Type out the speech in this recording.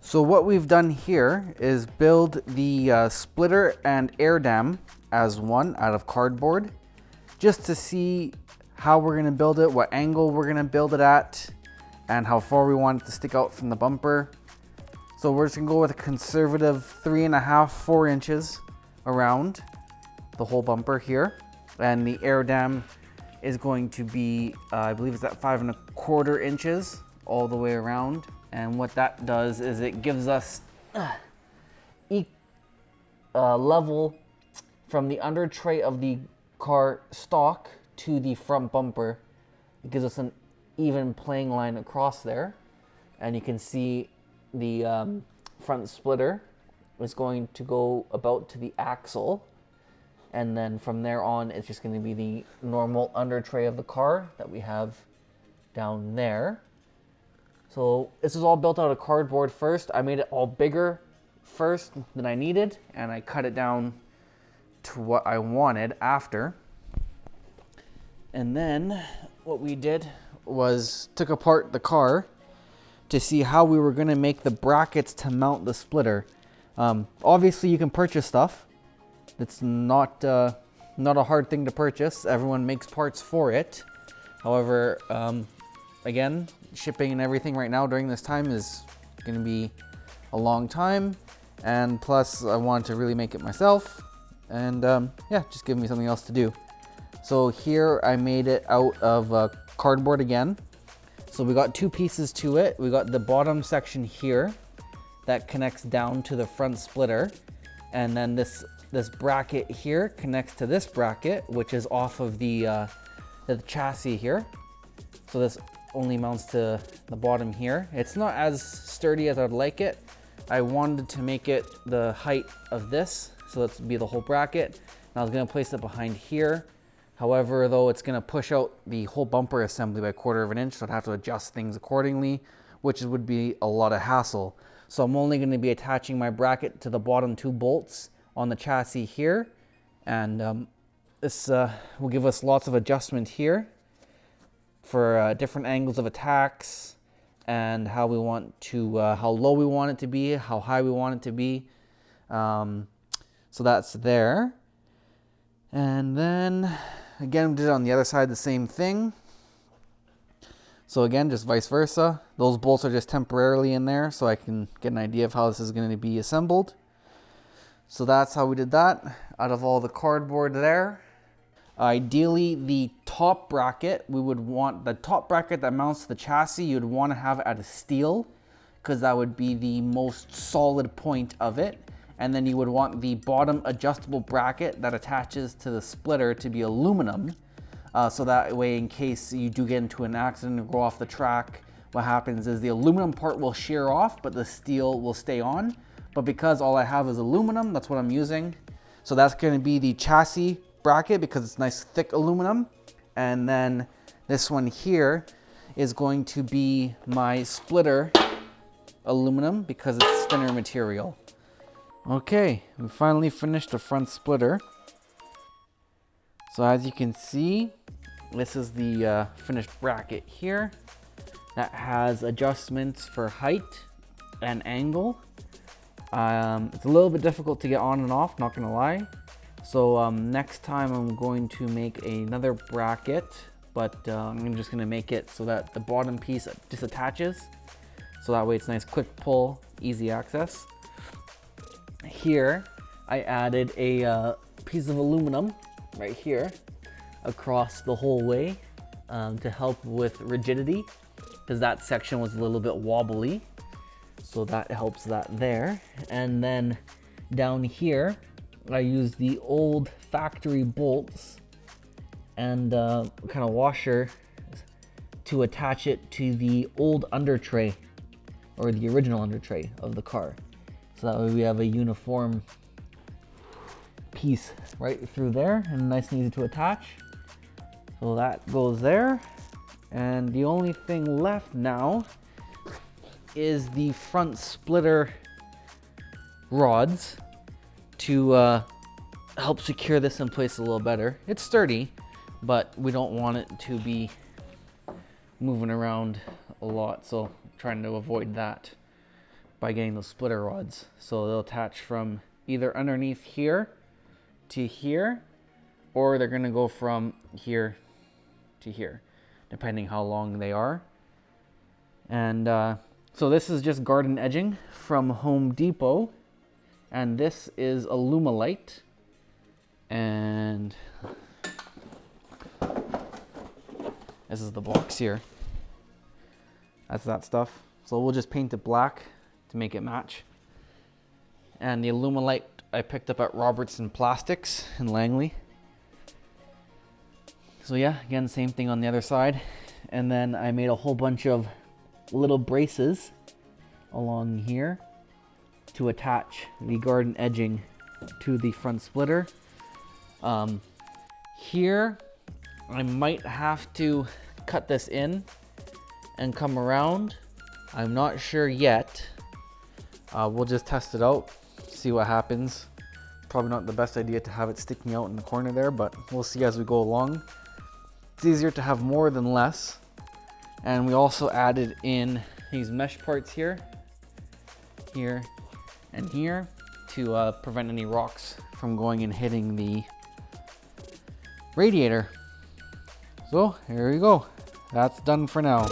So what we've done here is build the splitter and air dam as one out of cardboard, just to see how we're gonna build it, what angle we're gonna build it at, and how far we want it to stick out from the bumper. So we're just gonna go with a conservative 3.5, 4 inches around the whole bumper here. And the air dam is going to be, I believe it's at 5.25 inches all the way around. And what that does is it gives us level from the under tray of the car stock to the front bumper. It gives us an even playing line across there. And you can see the front splitter is going to go about to the axle. And then from there on, it's just going to be the normal under tray of the car that we have down there. So this is all built out of cardboard first. I made it all bigger first than I needed, and I cut it down to what I wanted after. And then what we did was took apart the car to see how we were going to make the brackets to mount the splitter. Obviously, you can purchase stuff. It's not a hard thing to purchase. Everyone makes parts for it. However, again, shipping and everything right now during this time is going to be a long time, and plus I wanted to really make it myself, and yeah, just give me something else to do. So here I made it out of cardboard again. So we got 2 pieces to it. We got the bottom section here that connects down to the front splitter, and then this bracket here connects to this bracket, which is off of the chassis here. So this only mounts to the bottom here. It's not as sturdy as I'd like it. I wanted to make it the height of this, so that's be the whole bracket. And I was gonna place it behind here. However, though, it's gonna push out the whole bumper assembly by 1/4 inch, so I'd have to adjust things accordingly, which would be a lot of hassle. So I'm only gonna be attaching my bracket to the bottom 2 bolts on the chassis here. And this will give us lots of adjustment here for different angles of attacks and how we want to, how low we want it to be, how high we want it to be. So that's there. And then again, we did it on the other side, the same thing. So again, just vice versa. Those bolts are just temporarily in there so I can get an idea of how this is going to be assembled. So that's how we did that out of all the cardboard there. Ideally, the top bracket, we would want the top bracket that mounts to the chassis, you'd want to have out of steel because that would be the most solid point of it. And then you would want the bottom adjustable bracket that attaches to the splitter to be aluminum. So that way, in case you do get into an accident or go off the track, what happens is the aluminum part will shear off, but the steel will stay on. But because all I have is aluminum, that's what I'm using. So that's going to be the chassis bracket because it's nice thick aluminum. And then this one here is going to be my splitter aluminum because it's thinner material. Okay, we finally finished the front splitter. So as you can see, this is the finished bracket here that has adjustments for height and angle. It's a little bit difficult to get on and off, not gonna lie. So next time I'm going to make another bracket, but I'm just gonna make it so that the bottom piece just attaches. So that way it's nice, quick pull, easy access. Here, I added a piece of aluminum right here across the whole way to help with rigidity because that section was a little bit wobbly. So that helps that there. And then down here, I used the old factory bolts and kind of washer to attach it to the old under tray or the original under tray of the car. So that way we have a uniform piece right through there and nice and easy to attach. So that goes there. And the only thing left now is the front splitter rods to help secure this in place a little better. It's sturdy, but we don't want it to be moving around a lot, so I'm trying to avoid that. by getting those splitter rods. So they'll attach from either underneath here to here, or they're gonna go from here to here, depending how long they are. And so this is just garden edging from Home Depot, and this is Alumilite. And this is the box here. That's that stuff. So we'll just paint it black to make it match. And the Alumilite I picked up at Robertson Plastics in Langley. So yeah, again, same thing on the other side. And then I made a whole bunch of little braces along here to attach the garden edging to the front splitter. Here, I might have to cut this in and come around. I'm not sure yet. We'll just test it out, see what happens. Probably not the best idea to have it sticking out in the corner there, but we'll see as we go along. It's easier to have more than less. And we also added in these mesh parts here, here, and here to prevent any rocks from going and hitting the radiator. So here we go. That's done for now.